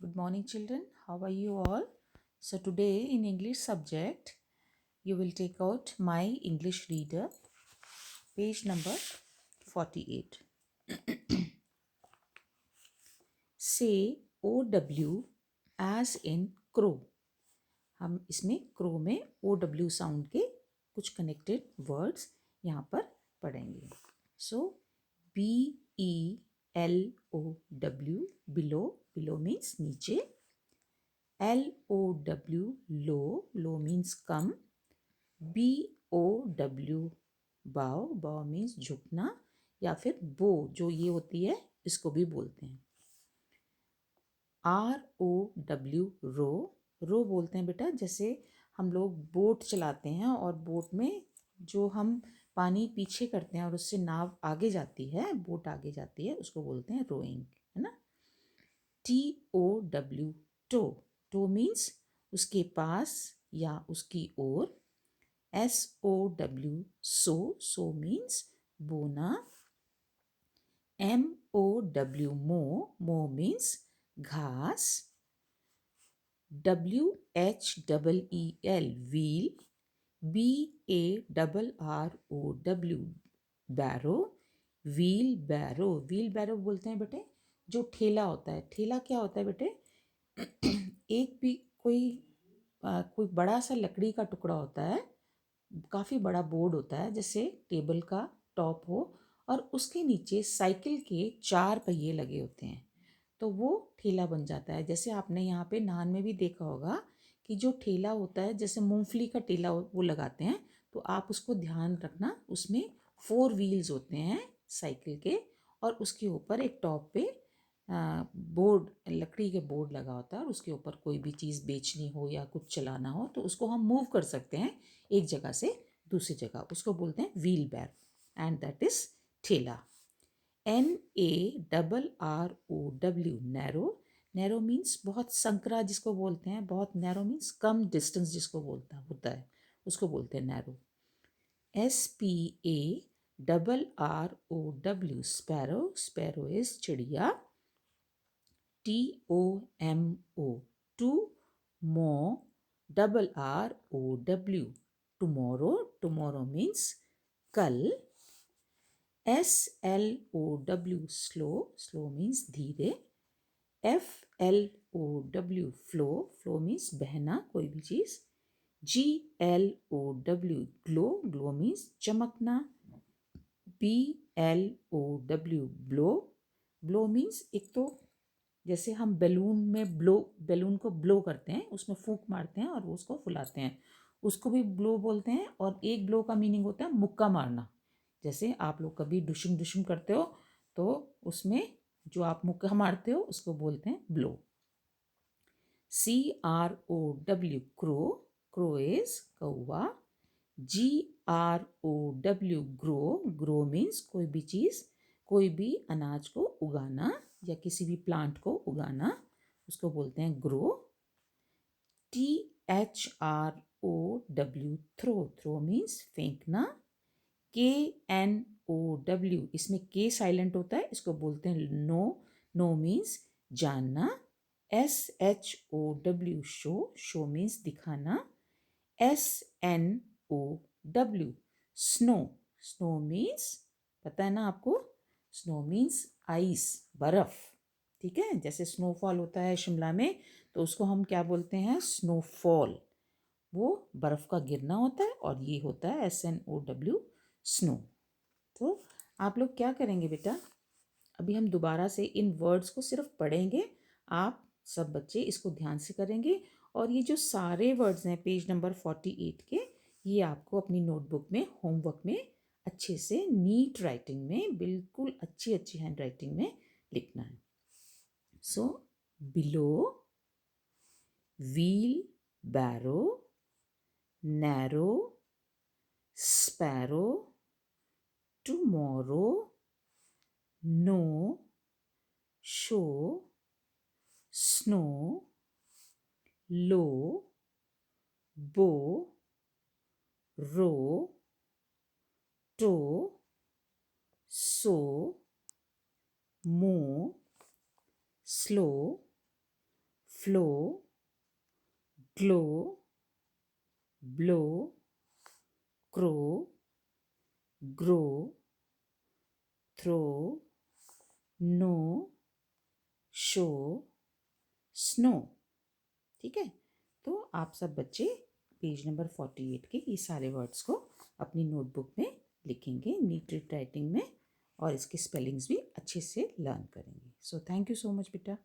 Good morning, children. How are you all? So, today in English subject, you will take out my English reader, page number 48. Say OW as in crow. हम इसमें crow में OW sound के कुछ connected words यहाँ पर पढ़ेंगे. So, BELOW, below means नीचे. LOW, low means come. BOW, bow means झुकना, या फिर बो जो ये होती है इसको भी बोलते हैं. ROW, रो बोलते हैं बेटा, जैसे हम लोग बोट चलाते हैं और बोट में जो हम पानी पीछे करते हैं और उससे नाव आगे जाती है, बोट आगे जाती है, उसको बोलते हैं रोइंग, है ना. TOW, टो मीन्स उसके पास या उसकी ओर. SOW, सो मीन्स बोना. MOW, मो मीन्स घास. WHEEL, wheel. BARROW, बैरो. व्हील बैरो बोलते हैं बेटे जो ठेला होता है. ठेला क्या होता है बेटे? एक भी कोई बड़ा सा लकड़ी का टुकड़ा होता है, काफ़ी बड़ा बोर्ड होता है जैसे टेबल का टॉप हो, और उसके नीचे साइकिल के 4 पहिए लगे होते हैं, तो वो ठेला बन जाता है. जैसे आपने यहाँ पे नान में भी देखा होगा कि जो ठेला होता है, जैसे मूंगफली का ठेला वो लगाते हैं, तो आप उसको ध्यान रखना, उसमें 4 व्हील्स होते हैं साइकिल के, और उसके ऊपर एक टॉप पे बोर्ड, लकड़ी के बोर्ड लगा होता है, और उसके ऊपर कोई भी चीज़ बेचनी हो या कुछ चलाना हो तो उसको हम मूव कर सकते हैं एक जगह से दूसरी जगह. उसको बोलते हैं व्हील बैर, एंड दैट इज ठेला. NARROW, नैरो मीन्स बहुत संकरा जिसको बोलते हैं, बहुत नैरो मीन्स कम डिस्टेंस जिसको बोलता होता है, उसको बोलते हैं नैरो. SPARROW, स्पैरो इज चिड़िया. TOMO, टुमारो means कल. SLOW, स्लो means धीरे. FLOW, फ्लो means बहना कोई भी चीज़. GLOW, glow means चमकना. BLOW, blow means एक तो जैसे हम बैलून को ब्लो करते हैं, उसमें फूंक मारते हैं और वो उसको फुलाते हैं, उसको भी ब्लो बोलते हैं. और एक ब्लो का मीनिंग होता है मुक्का मारना. जैसे आप लोग कभी डुशुम डुशुम करते हो तो उसमें जो आप मुक्का मारते हो उसको बोलते हैं ब्लो. CROW, क्रो इज कौवा. GROW, ग्रो मीन्स कोई भी चीज़, कोई भी अनाज को उगाना या किसी भी प्लांट को उगाना, उसको बोलते हैं ग्रो. THROW, थ्रो मीन्स फेंकना. KNOW, इसमें के साइलेंट होता है, इसको बोलते हैं नो मीन्स जानना. SHOW, शो मीन्स दिखाना. SNOW, स्नो मीन्स पता है ना आपको, स्नो मीन्स आइस, बर्फ. ठीक है, जैसे स्नोफॉल होता है शिमला में, तो उसको हम क्या बोलते हैं? स्नोफॉल. वो बर्फ़ का गिरना होता है, और ये होता है SNOW, स्नो. तो आप लोग क्या करेंगे बेटा, अभी हम दोबारा से इन वर्ड्स को सिर्फ पढ़ेंगे. आप सब बच्चे इसको ध्यान से करेंगे, और ये जो सारे वर्ड्स हैं पेज नंबर 48 के, ये आपको अपनी नोटबुक में होमवर्क में अच्छे से नीट राइटिंग में, बिल्कुल अच्छी हैंड राइटिंग में लिखना है. So below, wheelbarrow, narrow, sparrow, tomorrow, no, show, snow, low, bow, row, toe, so, mow, slow, flow, glow, blow, crow, grow, throw, no, show, snow. ठीक है, तो आप सब बच्चे पेज नंबर 48 के ये सारे वर्ड्स को अपनी नोटबुक में लिखेंगे नीट रीड राइटिंग में, और इसके स्पेलिंग्स भी अच्छे से लर्न करेंगे। So thank you so much बेटा।